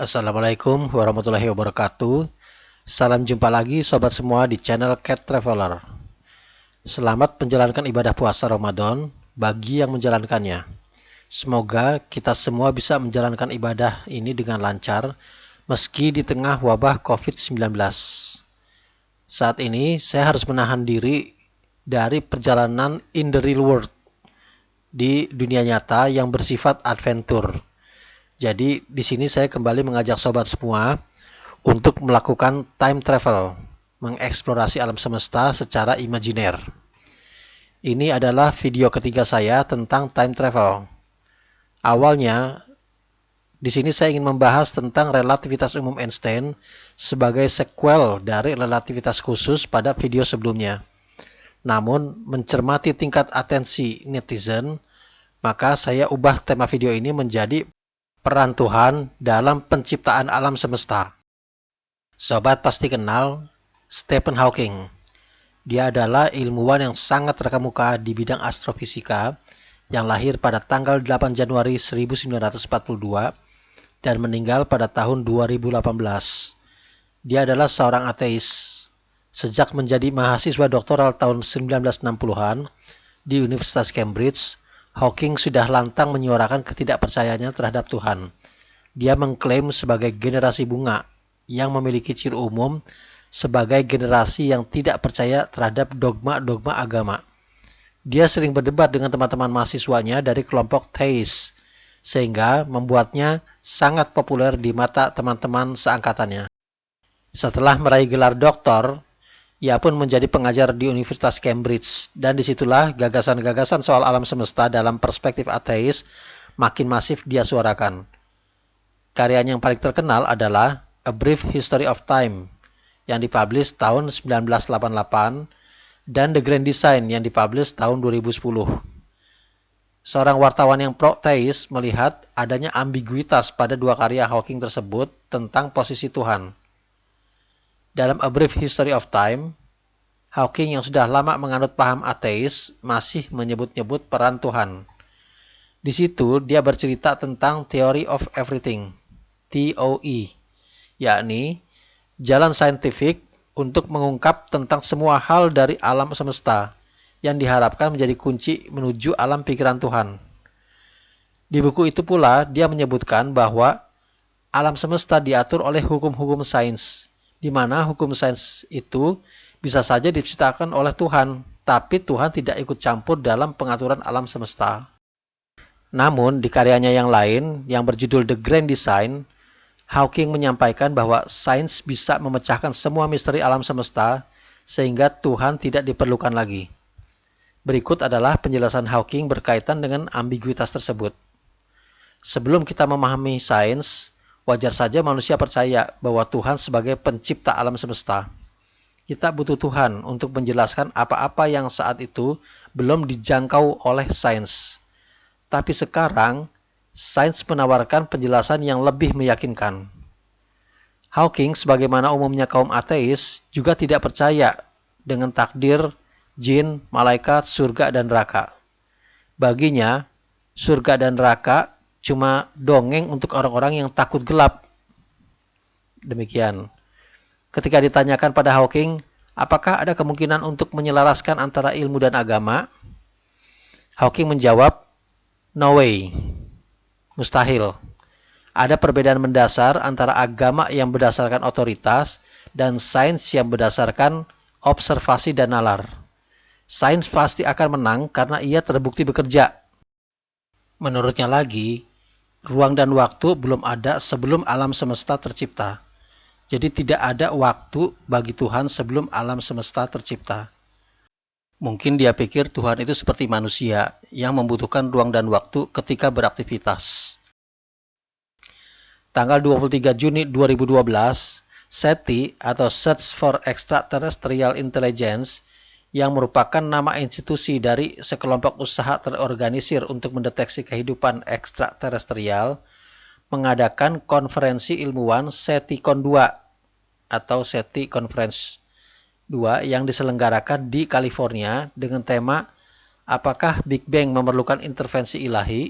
Assalamualaikum warahmatullahi wabarakatuh. Salam jumpa lagi sobat semua di channel Cat Traveler. Selamat menjalankan ibadah puasa Ramadan bagi yang menjalankannya. Semoga kita semua bisa menjalankan ibadah ini dengan lancar meski di tengah wabah COVID-19. Saat ini saya harus menahan diri dari perjalanan in the real world di dunia nyata yang bersifat adventure. Jadi di sini saya kembali mengajak sobat semua untuk melakukan time travel, mengeksplorasi alam semesta secara imajiner. Ini adalah video ketiga saya tentang time travel. Awalnya, di sini saya ingin membahas tentang relativitas umum Einstein sebagai sequel dari relativitas khusus pada video sebelumnya. Namun, mencermati tingkat atensi netizen, maka saya ubah tema video ini menjadi peran Tuhan dalam penciptaan alam semesta. Sobat pasti kenal Stephen Hawking. Dia adalah ilmuwan yang sangat terkemuka di bidang astrofisika yang lahir pada tanggal 8 Januari 1942 dan meninggal pada tahun 2018. Dia adalah seorang ateis. Sejak menjadi mahasiswa doktoral tahun 1960-an di Universitas Cambridge, Hawking sudah lantang menyuarakan ketidakpercayaannya terhadap Tuhan. Dia mengklaim sebagai generasi bunga yang memiliki ciri umum sebagai generasi yang tidak percaya terhadap dogma-dogma agama. Dia sering berdebat dengan teman-teman mahasiswanya dari kelompok teis, sehingga membuatnya sangat populer di mata teman-teman seangkatannya. Setelah meraih gelar doktor, ia pun menjadi pengajar di Universitas Cambridge, dan disitulah gagasan-gagasan soal alam semesta dalam perspektif ateis makin masif dia suarakan. Karyanya yang paling terkenal adalah A Brief History of Time yang dipublish tahun 1988 dan The Grand Design yang dipublish tahun 2010. Seorang wartawan yang pro-teis melihat adanya ambiguitas pada dua karya Hawking tersebut tentang posisi Tuhan. Dalam A Brief History of Time, Hawking yang sudah lama menganut paham ateis masih menyebut-nyebut peran Tuhan. Di situ dia bercerita tentang Theory of Everything, TOE, yakni jalan saintifik untuk mengungkap tentang semua hal dari alam semesta yang diharapkan menjadi kunci menuju alam pikiran Tuhan. Di buku itu pula dia menyebutkan bahwa alam semesta diatur oleh hukum-hukum sains, di mana hukum sains itu bisa saja diciptakan oleh Tuhan, tapi Tuhan tidak ikut campur dalam pengaturan alam semesta. Namun, di karyanya yang lain, yang berjudul The Grand Design, Hawking menyampaikan bahwa sains bisa memecahkan semua misteri alam semesta, sehingga Tuhan tidak diperlukan lagi. Berikut adalah penjelasan Hawking berkaitan dengan ambiguitas tersebut. Sebelum kita memahami sains, wajar saja manusia percaya bahwa Tuhan sebagai pencipta alam semesta. Kita butuh Tuhan untuk menjelaskan apa-apa yang saat itu belum dijangkau oleh sains. Tapi sekarang, sains menawarkan penjelasan yang lebih meyakinkan. Hawking, sebagaimana umumnya kaum ateis, juga tidak percaya dengan takdir, jin, malaikat, surga, dan neraka. Baginya, surga dan neraka cuma dongeng untuk orang-orang yang takut gelap. Demikian. Ketika ditanyakan pada Hawking, apakah ada kemungkinan untuk menyelaraskan antara ilmu dan agama? Hawking menjawab, no way. Mustahil. Ada perbedaan mendasar antara agama yang berdasarkan otoritas dan sains yang berdasarkan observasi dan nalar. Sains pasti akan menang karena ia terbukti bekerja. Menurutnya lagi, ruang dan waktu belum ada sebelum alam semesta tercipta. Jadi tidak ada waktu bagi Tuhan sebelum alam semesta tercipta. Mungkin dia pikir Tuhan itu seperti manusia yang membutuhkan ruang dan waktu ketika beraktivitas. Tanggal 23 Juni 2012, SETI atau Search for Extraterrestrial Intelligence yang merupakan nama institusi dari sekelompok usaha terorganisir untuk mendeteksi kehidupan ekstraterestrial, mengadakan konferensi ilmuwan SETICON 2 atau SETI Conference 2 yang diselenggarakan di California dengan tema Apakah Big Bang memerlukan intervensi ilahi?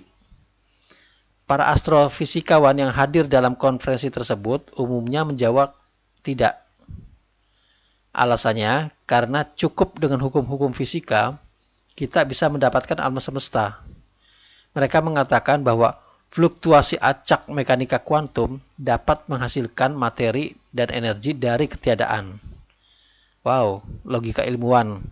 Para astrofisikawan yang hadir dalam konferensi tersebut umumnya menjawab tidak. Alasannya, karena cukup dengan hukum-hukum fisika, kita bisa mendapatkan alam semesta. Mereka mengatakan bahwa fluktuasi acak mekanika kuantum dapat menghasilkan materi dan energi dari ketiadaan. Wow, logika ilmuwan.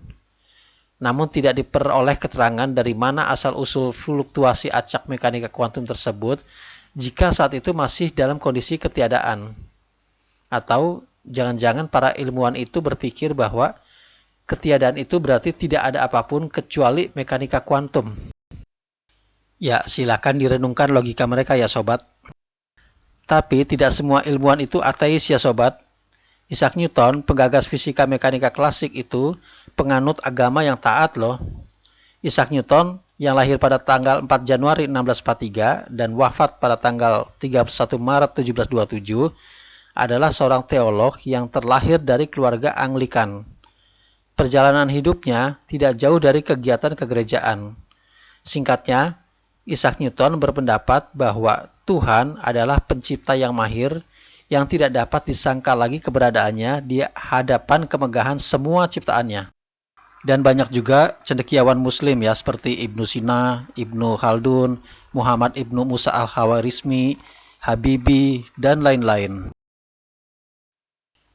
Namun tidak diperoleh keterangan dari mana asal-usul fluktuasi acak mekanika kuantum tersebut jika saat itu masih dalam kondisi ketiadaan. Atau jangan-jangan para ilmuwan itu berpikir bahwa ketiadaan itu berarti tidak ada apapun kecuali mekanika kuantum. Ya, silakan direnungkan logika mereka ya sobat. Tapi tidak semua ilmuwan itu ateis ya sobat. Isaac Newton, penggagas fisika mekanika klasik itu penganut agama yang taat loh. Isaac Newton yang lahir pada tanggal 4 Januari 1643 dan wafat pada tanggal 31 Maret 1727 adalah seorang teolog yang terlahir dari keluarga Anglikan. Perjalanan hidupnya tidak jauh dari kegiatan kegerejaan. Singkatnya, Isaac Newton berpendapat bahwa Tuhan adalah pencipta yang mahir yang tidak dapat disangka lagi keberadaannya di hadapan kemegahan semua ciptaannya. Dan banyak juga cendekiawan muslim ya seperti Ibnu Sina, Ibnu Khaldun, Muhammad Ibnu Musa al-Khawarizmi, Habibi, dan lain-lain.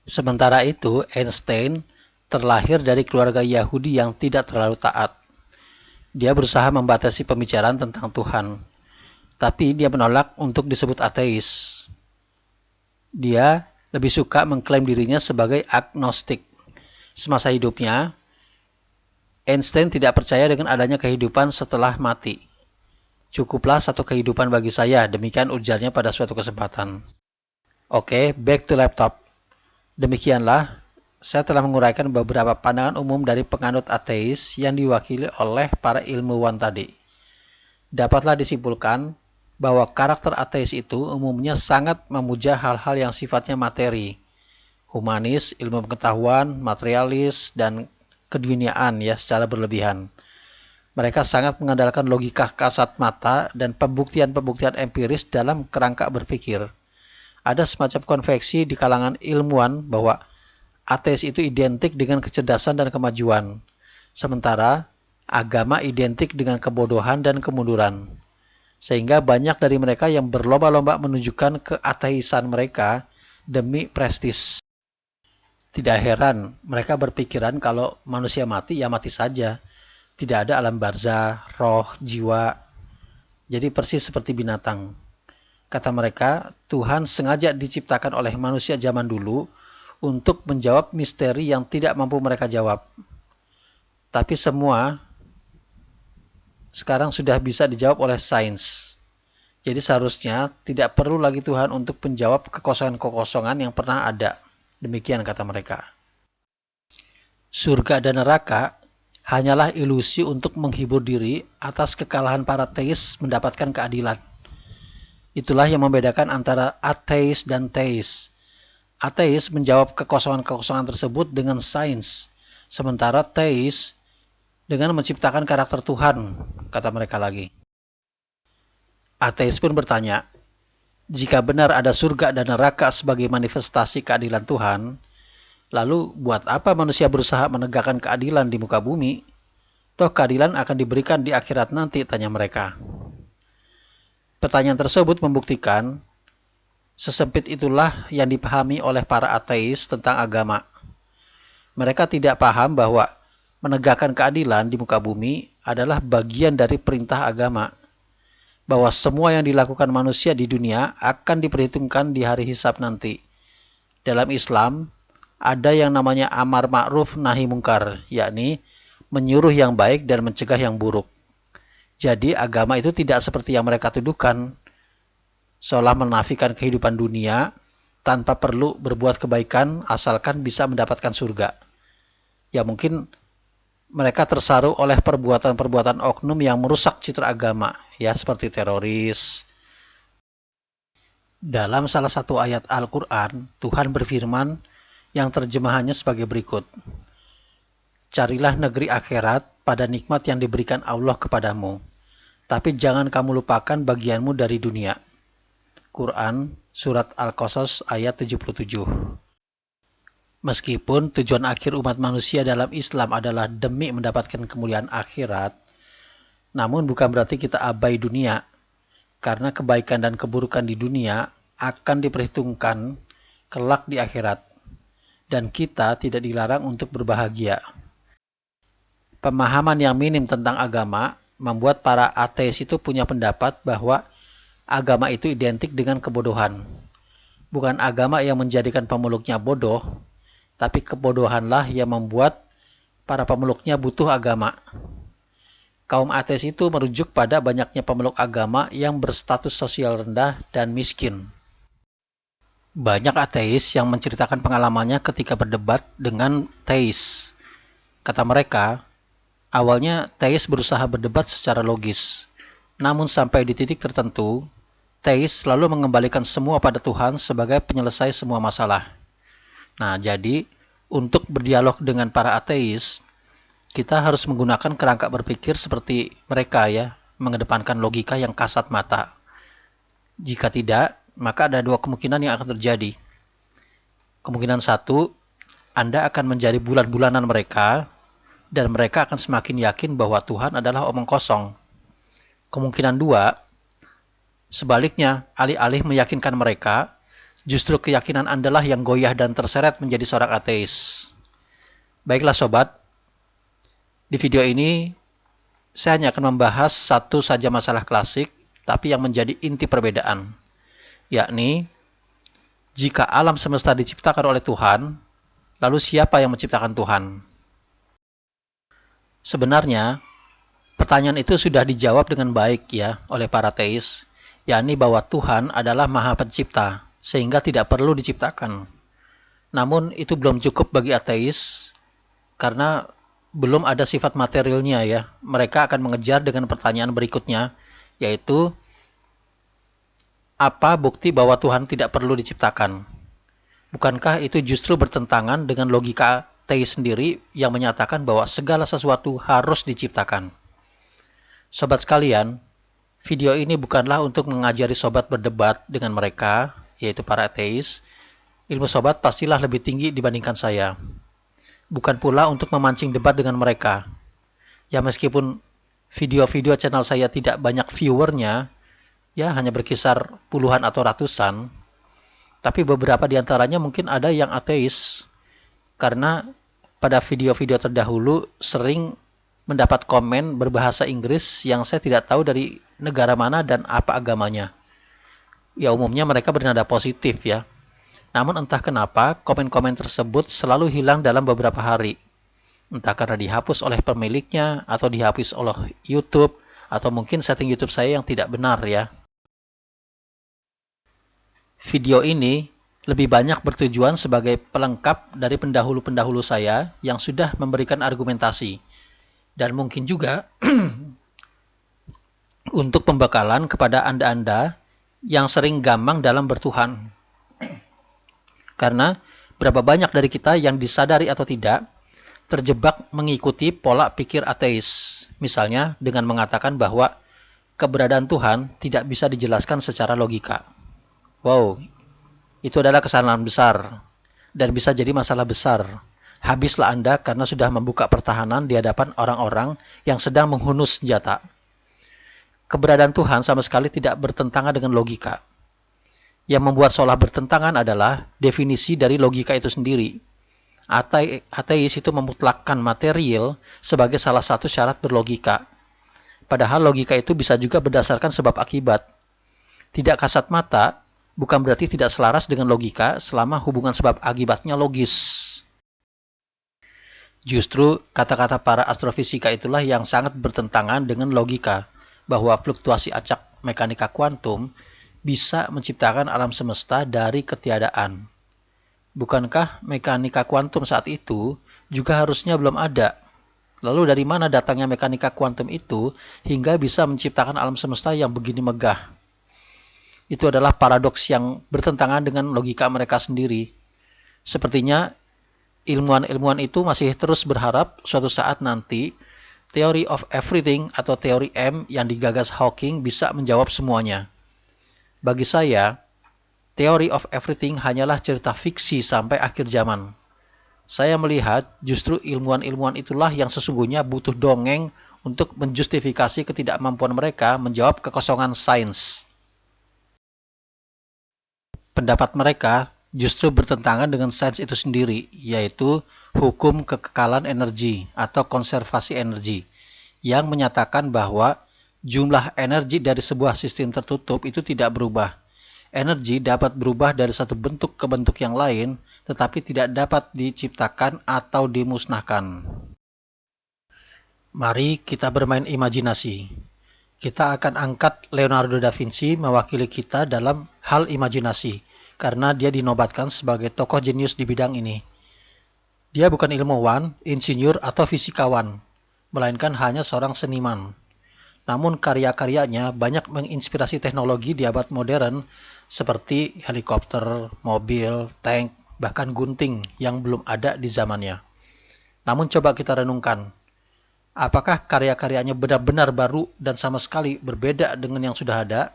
Sementara itu, Einstein terlahir dari keluarga Yahudi yang tidak terlalu taat. Dia berusaha membatasi pembicaraan tentang Tuhan, tapi dia menolak untuk disebut ateis. Dia lebih suka mengklaim dirinya sebagai agnostik. Semasa hidupnya, Einstein tidak percaya dengan adanya kehidupan setelah mati. Cukuplah satu kehidupan bagi saya, demikian ujarnya pada suatu kesempatan. Oke, back to laptop. Demikianlah, saya telah menguraikan beberapa pandangan umum dari penganut ateis yang diwakili oleh para ilmuwan tadi. Dapatlah disimpulkan bahwa karakter ateis itu umumnya sangat memuja hal-hal yang sifatnya materi, humanis, ilmu pengetahuan, materialis, dan keduniaan ya secara berlebihan. Mereka sangat mengandalkan logika kasat mata dan pembuktian-pembuktian empiris dalam kerangka berpikir. Ada semacam konveksi di kalangan ilmuwan bahwa ateis itu identik dengan kecerdasan dan kemajuan, sementara agama identik dengan kebodohan dan kemunduran. Sehingga banyak dari mereka yang berlomba-lomba menunjukkan keateisan mereka demi prestis. Tidak heran mereka berpikiran kalau manusia mati ya mati saja. Tidak ada alam barzah, roh, jiwa. Jadi persis seperti binatang. Kata mereka, Tuhan sengaja diciptakan oleh manusia zaman dulu untuk menjawab misteri yang tidak mampu mereka jawab. Tapi semua sekarang sudah bisa dijawab oleh sains. Jadi seharusnya tidak perlu lagi Tuhan untuk menjawab kekosongan-kekosongan yang pernah ada. Demikian kata mereka. Surga dan neraka hanyalah ilusi untuk menghibur diri atas kekalahan para teis mendapatkan keadilan. Itulah yang membedakan antara ateis dan teis. Ateis menjawab kekosongan-kekosongan tersebut dengan sains, sementara teis dengan menciptakan karakter Tuhan, kata mereka lagi. Ateis pun bertanya, jika benar ada surga dan neraka sebagai manifestasi keadilan Tuhan, lalu buat apa manusia berusaha menegakkan keadilan di muka bumi? Toh keadilan akan diberikan di akhirat nanti, tanya mereka. Pertanyaan tersebut membuktikan sesempit itulah yang dipahami oleh para ateis tentang agama. Mereka tidak paham bahwa menegakkan keadilan di muka bumi adalah bagian dari perintah agama, bahwa semua yang dilakukan manusia di dunia akan diperhitungkan di hari hisab nanti. Dalam Islam, ada yang namanya amar ma'ruf nahi mungkar, yakni menyuruh yang baik dan mencegah yang buruk. Jadi agama itu tidak seperti yang mereka tuduhkan, seolah menafikan kehidupan dunia tanpa perlu berbuat kebaikan asalkan bisa mendapatkan surga. Ya mungkin mereka tersaru oleh perbuatan-perbuatan oknum yang merusak citra agama, ya seperti teroris. Dalam salah satu ayat Al-Quran, Tuhan berfirman yang terjemahannya sebagai berikut. Carilah negeri akhirat pada nikmat yang diberikan Allah kepadamu. tapi jangan kamu lupakan bagianmu dari dunia. Quran, Surat Al-Qasas ayat 77. Meskipun tujuan akhir umat manusia dalam Islam adalah demi mendapatkan kemuliaan akhirat, namun bukan berarti kita abai dunia, karena kebaikan dan keburukan di dunia akan diperhitungkan kelak di akhirat, dan kita tidak dilarang untuk berbahagia. Pemahaman yang minim tentang agama membuat para ateis itu punya pendapat bahwa agama itu identik dengan kebodohan. Bukan agama yang menjadikan pemeluknya bodoh, tapi kebodohanlah yang membuat para pemeluknya butuh agama. Kaum ateis itu merujuk pada banyaknya pemeluk agama yang berstatus sosial rendah dan miskin. Banyak ateis yang menceritakan pengalamannya ketika berdebat dengan teis. Kata mereka, awalnya teis berusaha berdebat secara logis, namun sampai di titik tertentu, teis selalu mengembalikan semua pada Tuhan sebagai penyelesai semua masalah. Nah, jadi untuk berdialog dengan para ateis, kita harus menggunakan kerangka berpikir seperti mereka ya, mengedepankan logika yang kasat mata. Jika tidak, maka ada dua kemungkinan yang akan terjadi. Kemungkinan satu, Anda akan menjadi bulan-bulanan mereka, dan mereka akan semakin yakin bahwa Tuhan adalah omong kosong. Kemungkinan dua, sebaliknya, alih-alih meyakinkan mereka, justru keyakinan Anda lah yang goyah dan terseret menjadi seorang ateis. Baiklah sobat, di video ini saya hanya akan membahas satu saja masalah klasik, tapi yang menjadi inti perbedaan, yakni jika alam semesta diciptakan oleh Tuhan, lalu siapa yang menciptakan Tuhan? Sebenarnya, pertanyaan itu sudah dijawab dengan baik ya oleh para teis, yakni bahwa Tuhan adalah Maha Pencipta, sehingga tidak perlu diciptakan. Namun itu belum cukup bagi ateis, karena belum ada sifat materialnya ya. Mereka akan mengejar dengan pertanyaan berikutnya, yaitu apa bukti bahwa Tuhan tidak perlu diciptakan? Bukankah itu justru bertentangan dengan logika teis sendiri yang menyatakan bahwa segala sesuatu harus diciptakan? Sobat sekalian, video ini bukanlah untuk mengajari sobat berdebat dengan mereka, yaitu para ateis. Ilmu sobat pastilah lebih tinggi dibandingkan saya. Bukan pula untuk memancing debat dengan mereka. Ya meskipun video-video channel saya tidak banyak viewernya, ya hanya berkisar puluhan atau ratusan, tapi beberapa di antaranya mungkin ada yang ateis, karena pada video-video terdahulu sering mendapat komen berbahasa Inggris yang saya tidak tahu dari negara mana dan apa agamanya. Ya umumnya mereka bernada positif ya. Namun entah kenapa komen-komen tersebut selalu hilang dalam beberapa hari. Entah karena dihapus oleh pemiliknya atau dihapus oleh YouTube atau mungkin setting YouTube saya yang tidak benar ya. Video ini lebih banyak bertujuan sebagai pelengkap dari pendahulu-pendahulu saya yang sudah memberikan argumentasi, dan mungkin juga untuk pembekalan kepada Anda-Anda yang sering gamang dalam bertuhan. Karena berapa banyak dari kita yang disadari atau tidak terjebak mengikuti pola pikir ateis, misalnya dengan mengatakan bahwa keberadaan Tuhan tidak bisa dijelaskan secara logika. Wow, itu adalah kesalahan besar dan bisa jadi masalah besar. Habislah Anda karena sudah membuka pertahanan di hadapan orang-orang yang sedang menghunus senjata. Keberadaan Tuhan sama sekali tidak bertentangan dengan logika. Yang membuat seolah bertentangan adalah definisi dari logika itu sendiri. Ateis itu memutlakkan material sebagai salah satu syarat berlogika. Padahal logika itu bisa juga berdasarkan sebab akibat. Tidak kasat mata, bukan berarti tidak selaras dengan logika selama hubungan sebab akibatnya logis. Justru kata-kata para astrofisika itulah yang sangat bertentangan dengan logika, bahwa fluktuasi acak mekanika kuantum bisa menciptakan alam semesta dari ketiadaan. Bukankah mekanika kuantum saat itu juga harusnya belum ada? Lalu dari mana datangnya mekanika kuantum itu hingga bisa menciptakan alam semesta yang begini megah? Itu adalah paradoks yang bertentangan dengan logika mereka sendiri. Sepertinya ilmuwan-ilmuwan itu masih terus berharap suatu saat nanti Theory of everything atau teori M yang digagas Hawking bisa menjawab semuanya. Bagi saya, Theory of everything hanyalah cerita fiksi sampai akhir zaman. Saya melihat justru ilmuwan-ilmuwan itulah yang sesungguhnya butuh dongeng untuk menjustifikasi ketidakmampuan mereka menjawab kekosongan sains. Pendapat mereka justru bertentangan dengan sains itu sendiri, yaitu hukum kekekalan energi atau konservasi energi, yang menyatakan bahwa jumlah energi dari sebuah sistem tertutup itu tidak berubah. Energi dapat berubah dari satu bentuk ke bentuk yang lain, tetapi tidak dapat diciptakan atau dimusnahkan. Mari kita bermain imajinasi. Kita akan angkat Leonardo da Vinci mewakili kita dalam hal imajinasi, karena dia dinobatkan sebagai tokoh jenius di bidang ini. Dia bukan ilmuwan, insinyur, atau fisikawan, melainkan hanya seorang seniman. Namun karya-karyanya banyak menginspirasi teknologi di abad modern seperti helikopter, mobil, tank, bahkan gunting yang belum ada di zamannya. Namun coba kita renungkan, apakah karya-karyanya benar-benar baru dan sama sekali berbeda dengan yang sudah ada?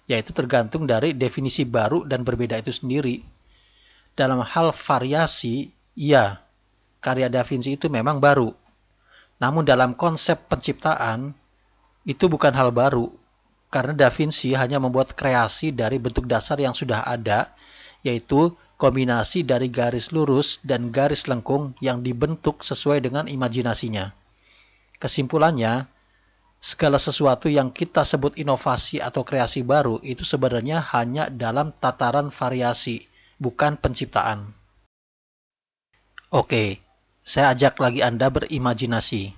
Yaitu tergantung dari definisi baru dan berbeda itu sendiri. Dalam hal variasi, iya, karya Da Vinci itu memang baru. Namun dalam konsep penciptaan, itu bukan hal baru, karena Da Vinci hanya membuat kreasi dari bentuk dasar yang sudah ada, yaitu kombinasi dari garis lurus dan garis lengkung yang dibentuk sesuai dengan imajinasinya. Kesimpulannya, segala sesuatu yang kita sebut inovasi atau kreasi baru itu sebenarnya hanya dalam tataran variasi, bukan penciptaan. Oke, saya ajak lagi Anda berimajinasi.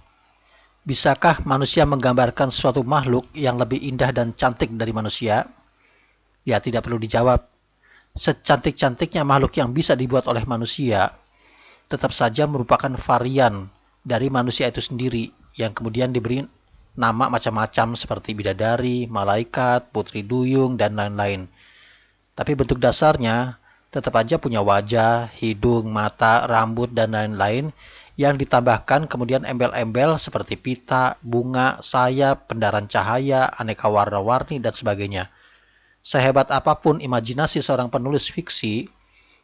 Bisakah manusia menggambarkan suatu makhluk yang lebih indah dan cantik dari manusia? Ya, tidak perlu dijawab. Secantik-cantiknya makhluk yang bisa dibuat oleh manusia, tetap saja merupakan varian dari manusia itu sendiri, yang kemudian diberi nama macam-macam seperti bidadari, malaikat, putri duyung, dan lain-lain. Tapi bentuk dasarnya tetap aja punya wajah, hidung, mata, rambut, dan lain-lain yang ditambahkan kemudian embel-embel seperti pita, bunga, sayap, pendaran cahaya, aneka warna-warni, dan sebagainya. Sehebat apapun imajinasi seorang penulis fiksi,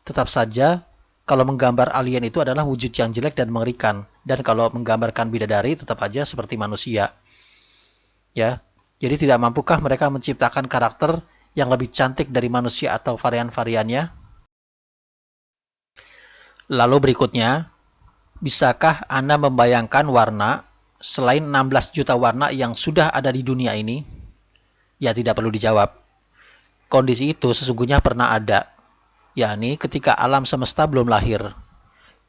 tetap saja kalau menggambar alien itu adalah wujud yang jelek dan mengerikan, dan kalau menggambarkan bidadari tetap aja seperti manusia. Ya, jadi tidak mampukah mereka menciptakan karakter yang lebih cantik dari manusia atau varian-variannya? Lalu berikutnya, bisakah Anda membayangkan warna selain 16 juta warna yang sudah ada di dunia ini? Ya, tidak perlu dijawab. Kondisi itu sesungguhnya pernah ada, yakni ketika alam semesta belum lahir.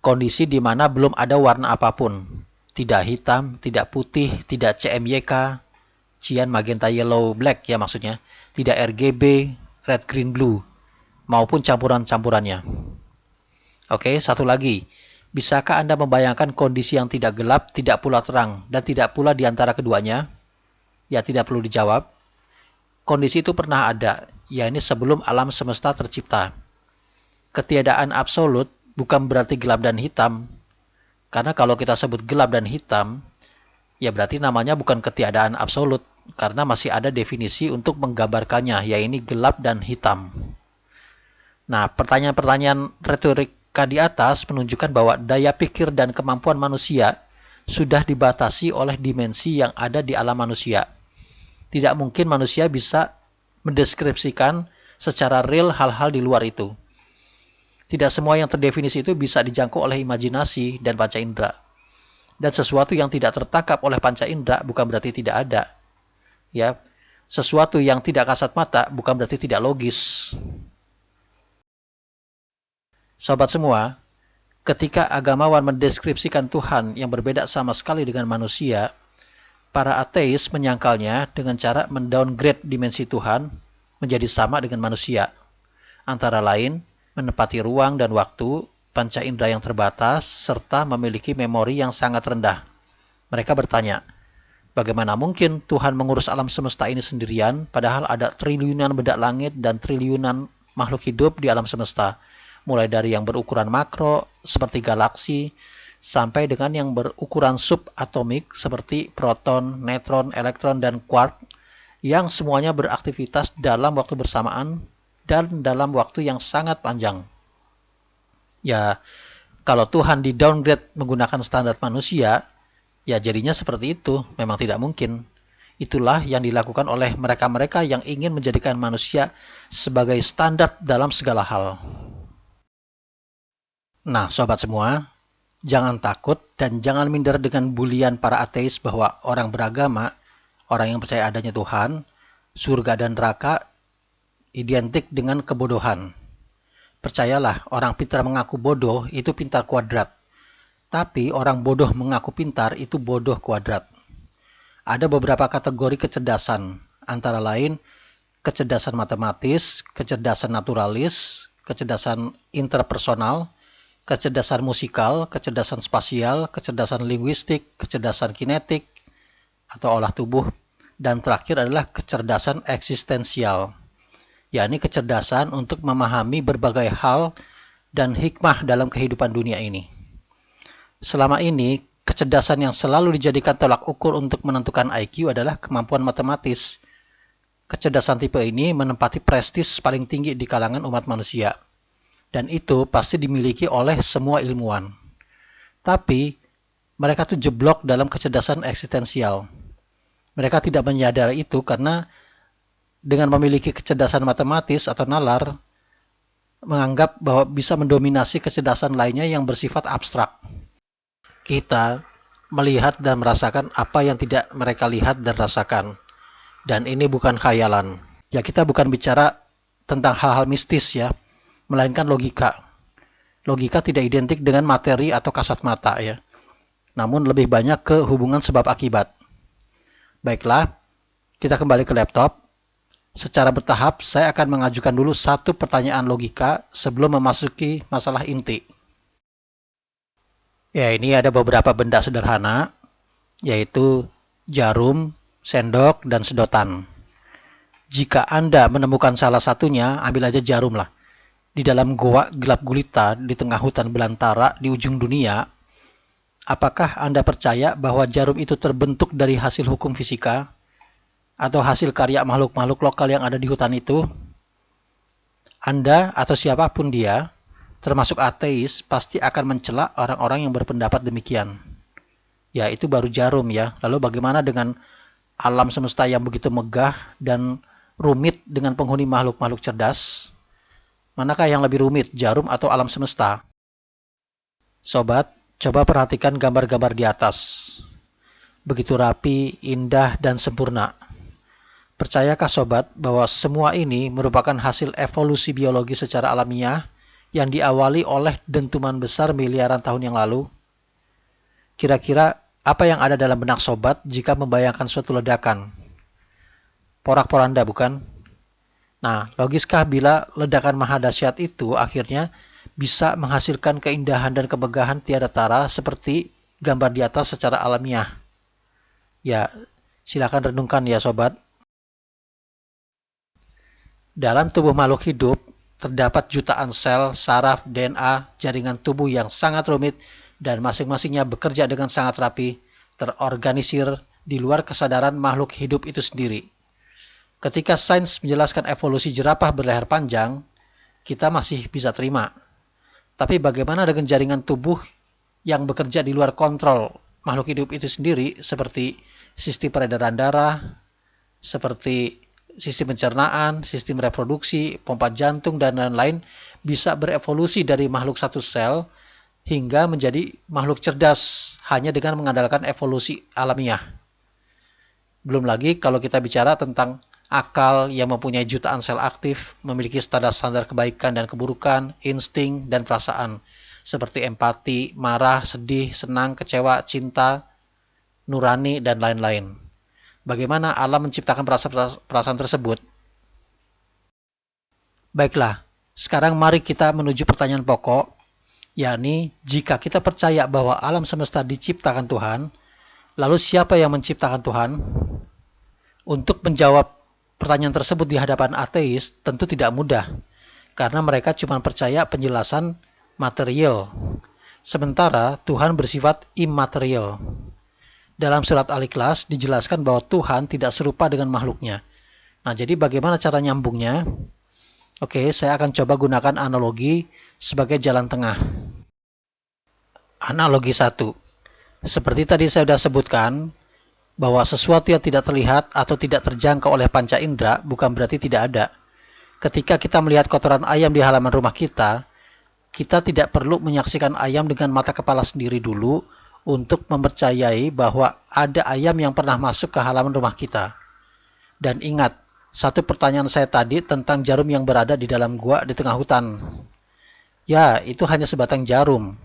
Kondisi di mana belum ada warna apapun. Tidak hitam, tidak putih, tidak CMYK, cyan, magenta, yellow, black ya maksudnya. Tidak RGB, red, green, blue, maupun campuran-campurannya. Oke, satu lagi. Bisakah Anda membayangkan kondisi yang tidak gelap, tidak pula terang, dan tidak pula di antara keduanya? Ya, tidak perlu dijawab. Kondisi itu pernah ada, yakni sebelum alam semesta tercipta. Ketiadaan absolut bukan berarti gelap dan hitam. Karena kalau kita sebut gelap dan hitam, ya berarti namanya bukan ketiadaan absolut, karena masih ada definisi untuk menggambarkannya, yaitu gelap dan hitam. Nah, pertanyaan-pertanyaan retorik di atas menunjukkan bahwa daya pikir dan kemampuan manusia sudah dibatasi oleh dimensi yang ada di alam manusia. Tidak mungkin manusia bisa mendeskripsikan secara real hal-hal di luar itu. Tidak semua yang terdefinisi itu bisa dijangkau oleh imajinasi dan panca indera. Dan sesuatu yang tidak tertangkap oleh panca indera bukan berarti tidak ada. Ya, sesuatu yang tidak kasat mata bukan berarti tidak logis. Sobat semua, ketika agamawan mendeskripsikan Tuhan yang berbeda sama sekali dengan manusia, para ateis menyangkalnya dengan cara mendowngrade dimensi Tuhan menjadi sama dengan manusia. Antara lain, menepati ruang dan waktu, panca indera yang terbatas, serta memiliki memori yang sangat rendah. Mereka bertanya, bagaimana mungkin Tuhan mengurus alam semesta ini sendirian, padahal ada triliunan benda langit dan triliunan makhluk hidup di alam semesta, mulai dari yang berukuran makro, seperti galaksi, sampai dengan yang berukuran subatomik seperti proton, neutron, elektron, dan quark yang semuanya beraktivitas dalam waktu bersamaan dan dalam waktu yang sangat panjang. Ya, kalau Tuhan di-downgrade menggunakan standar manusia, ya jadinya seperti itu, memang tidak mungkin. Itulah yang dilakukan oleh mereka-mereka yang ingin menjadikan manusia sebagai standar dalam segala hal. Nah, sobat semua, jangan takut dan jangan minder dengan bulian para ateis bahwa orang beragama, orang yang percaya adanya Tuhan, surga dan neraka identik dengan kebodohan. Percayalah, orang pintar mengaku bodoh itu pintar kuadrat. Tapi orang bodoh mengaku pintar itu bodoh kuadrat. Ada beberapa kategori kecerdasan, antara lain kecerdasan matematis, kecerdasan naturalis, kecerdasan interpersonal, kecerdasan musikal, kecerdasan spasial, kecerdasan linguistik, kecerdasan kinetik atau olah tubuh, dan terakhir adalah kecerdasan eksistensial, yakni kecerdasan untuk memahami berbagai hal dan hikmah dalam kehidupan dunia ini. Selama ini, kecerdasan yang selalu dijadikan tolak ukur untuk menentukan IQ adalah kemampuan matematis. Kecerdasan tipe ini menempati prestis paling tinggi di kalangan umat manusia. Dan itu pasti dimiliki oleh semua ilmuwan. Tapi, mereka tuh jeblok dalam kecerdasan eksistensial. Mereka tidak menyadari itu karena dengan memiliki kecerdasan matematis atau nalar, menganggap bahwa bisa mendominasi kecerdasan lainnya yang bersifat abstrak. Kita melihat dan merasakan apa yang tidak mereka lihat dan rasakan. Dan ini bukan khayalan. Ya, kita bukan bicara tentang hal-hal mistis ya, melainkan logika. Logika tidak identik dengan materi atau kasat mata ya. Namun lebih banyak ke hubungan sebab akibat. Baiklah, kita kembali ke laptop. Secara bertahap, saya akan mengajukan dulu satu pertanyaan logika sebelum memasuki masalah inti. Ya, ini ada beberapa benda sederhana, yaitu jarum, sendok, dan sedotan. Jika Anda menemukan salah satunya, ambil aja jarum lah. Di dalam goa gelap gulita di tengah hutan belantara di ujung dunia, apakah Anda percaya bahwa jarum itu terbentuk dari hasil hukum fisika atau hasil karya makhluk-makhluk lokal yang ada di hutan itu? Anda atau siapapun dia, termasuk ateis, pasti akan mencela orang-orang yang berpendapat demikian. Ya, itu baru jarum ya. Lalu bagaimana dengan alam semesta yang begitu megah dan rumit dengan penghuni makhluk-makhluk cerdas? Manakah yang lebih rumit, jarum atau alam semesta? Sobat, coba perhatikan gambar-gambar di atas. Begitu rapi, indah, dan sempurna. Percayakah sobat bahwa semua ini merupakan hasil evolusi biologi secara alamiah yang diawali oleh dentuman besar miliaran tahun yang lalu? Kira-kira apa yang ada dalam benak sobat jika membayangkan suatu ledakan? Porak-poranda bukan? Nah, logiskah bila ledakan maha dahsyat itu akhirnya bisa menghasilkan keindahan dan kemegahan tiada tara seperti gambar di atas secara alamiah? Ya, silakan renungkan ya sobat. Dalam tubuh makhluk hidup, terdapat jutaan sel, saraf, DNA, jaringan tubuh yang sangat rumit dan masing-masingnya bekerja dengan sangat rapi, terorganisir di luar kesadaran makhluk hidup itu sendiri. Ketika sains menjelaskan evolusi jerapah berleher panjang, kita masih bisa terima. Tapi bagaimana dengan jaringan tubuh yang bekerja di luar kontrol makhluk hidup itu sendiri, seperti sistem peredaran darah, seperti sistem pencernaan, sistem reproduksi, pompa jantung, dan lain-lain, bisa berevolusi dari makhluk satu sel hingga menjadi makhluk cerdas hanya dengan mengandalkan evolusi alamiah. Belum lagi kalau kita bicara tentang akal yang mempunyai jutaan sel aktif, memiliki standar-standar kebaikan dan keburukan, insting dan perasaan, seperti empati, marah, sedih, senang, kecewa, cinta, nurani, dan lain-lain. Bagaimana alam menciptakan perasaan tersebut? Baiklah, sekarang mari kita menuju pertanyaan pokok, yakni jika kita percaya bahwa alam semesta diciptakan Tuhan, lalu siapa yang menciptakan Tuhan? Untuk menjawab pertanyaan tersebut di hadapan ateis tentu tidak mudah, karena mereka cuma percaya penjelasan material. Sementara Tuhan bersifat immaterial. Dalam surat Al-Ikhlas dijelaskan bahwa Tuhan tidak serupa dengan makhluknya. Nah, jadi bagaimana cara nyambungnya? Oke, saya akan coba gunakan analogi sebagai jalan tengah. Analogi 1. Seperti tadi saya sudah sebutkan, bahwa sesuatu yang tidak terlihat atau tidak terjangkau oleh panca indera bukan berarti tidak ada. Ketika kita melihat kotoran ayam di halaman rumah kita tidak perlu menyaksikan ayam dengan mata kepala sendiri dulu untuk mempercayai bahwa ada ayam yang pernah masuk ke halaman rumah kita. Dan ingat, satu pertanyaan saya tadi tentang jarum yang berada di dalam gua di tengah hutan. Ya, itu hanya sebatang jarum.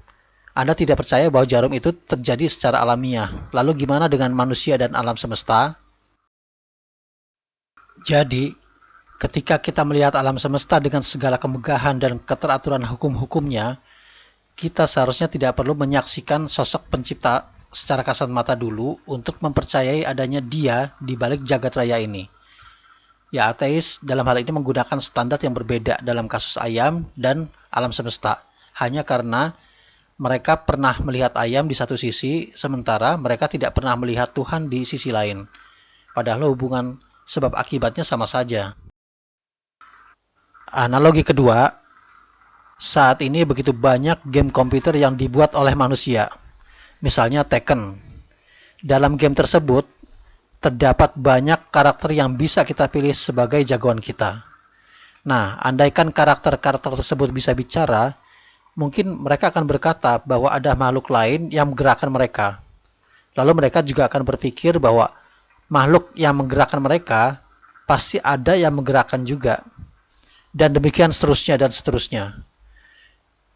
Anda tidak percaya bahwa jarum itu terjadi secara alamiah. Lalu gimana dengan manusia dan alam semesta? Jadi, ketika kita melihat alam semesta dengan segala kemegahan dan keteraturan hukum-hukumnya, kita seharusnya tidak perlu menyaksikan sosok pencipta secara kasat mata dulu untuk mempercayai adanya dia di balik jagat raya ini. Ya, ateis dalam hal ini menggunakan standar yang berbeda dalam kasus ayam dan alam semesta. Hanya karena mereka pernah melihat ayam di satu sisi, sementara mereka tidak pernah melihat Tuhan di sisi lain. Padahal hubungan sebab akibatnya sama saja. Analogi kedua, saat ini begitu banyak game komputer yang dibuat oleh manusia. Misalnya Tekken. Dalam game tersebut, terdapat banyak karakter yang bisa kita pilih sebagai jagoan kita. Nah, andaikan karakter-karakter tersebut bisa bicara, mungkin mereka akan berkata bahwa ada makhluk lain yang menggerakkan mereka. Lalu mereka juga akan berpikir bahwa makhluk yang menggerakkan mereka pasti ada yang menggerakkan juga. Dan demikian seterusnya dan seterusnya.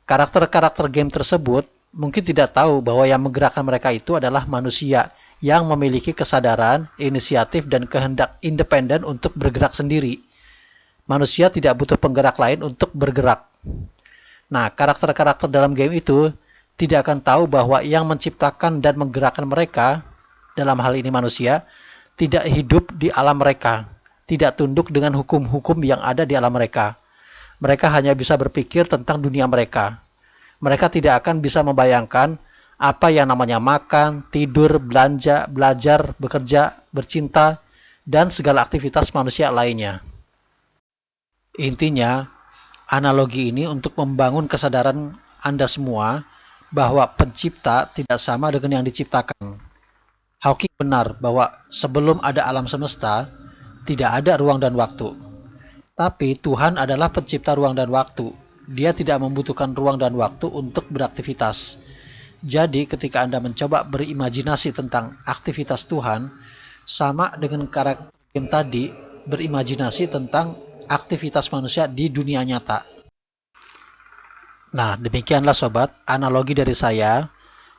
Karakter-karakter game tersebut mungkin tidak tahu bahwa yang menggerakkan mereka itu adalah manusia yang memiliki kesadaran, inisiatif, dan kehendak independen untuk bergerak sendiri. Manusia tidak butuh penggerak lain untuk bergerak. Nah, karakter-karakter dalam game itu tidak akan tahu bahwa yang menciptakan dan menggerakkan mereka, dalam hal ini manusia, tidak hidup di alam mereka, tidak tunduk dengan hukum-hukum yang ada di alam mereka. Mereka hanya bisa berpikir tentang dunia mereka. Mereka tidak akan bisa membayangkan apa yang namanya makan, tidur, belanja, belajar, bekerja, bercinta, dan segala aktivitas manusia lainnya. Intinya, analogi ini untuk membangun kesadaran Anda semua bahwa pencipta tidak sama dengan yang diciptakan. Hawking benar bahwa sebelum ada alam semesta, tidak ada ruang dan waktu. Tapi Tuhan adalah pencipta ruang dan waktu. Dia tidak membutuhkan ruang dan waktu untuk beraktivitas. Jadi ketika Anda mencoba berimajinasi tentang aktivitas Tuhan, sama dengan karakter game tadi berimajinasi tentang aktivitas manusia di dunia nyata. Nah, demikianlah sobat, analogi dari saya.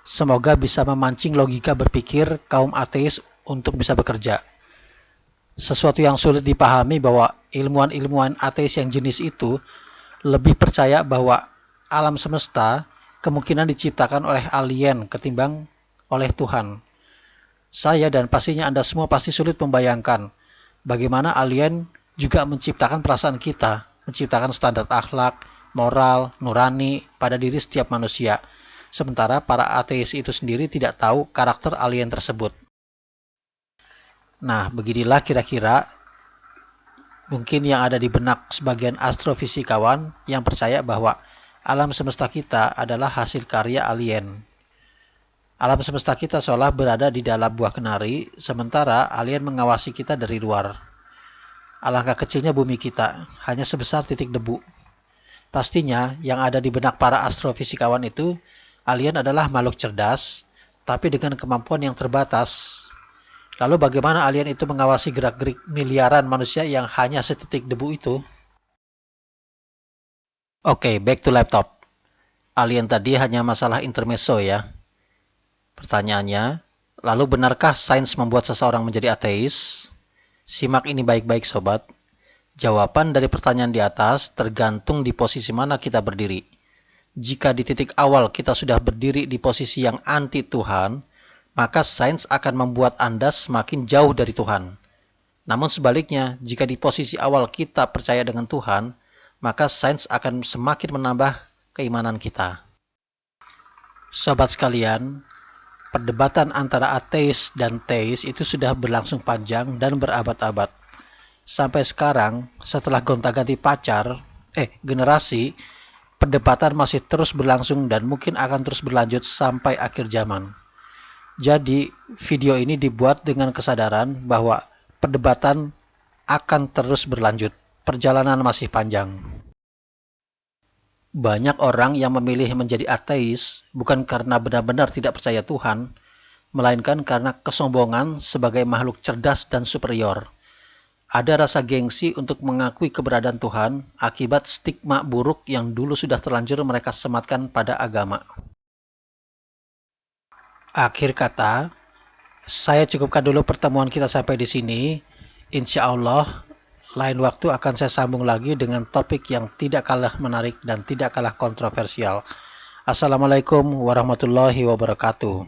Semoga bisa memancing logika berpikir kaum ateis untuk bisa bekerja. Sesuatu yang sulit dipahami bahwa ilmuwan-ilmuwan ateis yang jenis itu lebih percaya bahwa alam semesta kemungkinan diciptakan oleh alien ketimbang oleh Tuhan. Saya dan pastinya Anda semua pasti sulit membayangkan bagaimana alien juga menciptakan perasaan kita, menciptakan standar akhlak, moral, nurani pada diri setiap manusia. Sementara para ateis itu sendiri tidak tahu karakter alien tersebut. Nah, beginilah kira-kira mungkin yang ada di benak sebagian astrofisikawan yang percaya bahwa alam semesta kita adalah hasil karya alien. Alam semesta kita seolah berada di dalam buah kenari, sementara alien mengawasi kita dari luar. Alangkah kecilnya bumi kita, hanya sebesar titik debu. Pastinya yang ada di benak para astrofisikawan itu, alien adalah makhluk cerdas, tapi dengan kemampuan yang terbatas. Lalu bagaimana alien itu mengawasi gerak-gerik miliaran manusia yang hanya setitik debu itu? Oke, back to laptop. Alien tadi hanya masalah intermezzo ya. Pertanyaannya, lalu benarkah sains membuat seseorang menjadi ateis? Simak ini baik-baik sobat. Jawaban dari pertanyaan di atas tergantung di posisi mana kita berdiri. Jika di titik awal kita sudah berdiri di posisi yang anti Tuhan, maka sains akan membuat Anda semakin jauh dari Tuhan. Namun sebaliknya, jika di posisi awal kita percaya dengan Tuhan, maka sains akan semakin menambah keimanan kita. Sobat sekalian, perdebatan antara ateis dan teis itu sudah berlangsung panjang dan berabad-abad. Sampai sekarang, setelah gonta-ganti generasi, perdebatan masih terus berlangsung dan mungkin akan terus berlanjut sampai akhir zaman. Jadi, video ini dibuat dengan kesadaran bahwa perdebatan akan terus berlanjut. Perjalanan masih panjang. Banyak orang yang memilih menjadi ateis bukan karena benar-benar tidak percaya Tuhan, melainkan karena kesombongan sebagai makhluk cerdas dan superior. Ada rasa gengsi untuk mengakui keberadaan Tuhan akibat stigma buruk yang dulu sudah terlanjur mereka sematkan pada agama. Akhir kata, saya cukupkan dulu pertemuan kita sampai di sini. Insya Allah, lain waktu akan saya sambung lagi dengan topik yang tidak kalah menarik dan tidak kalah kontroversial. Assalamualaikum warahmatullahi wabarakatuh.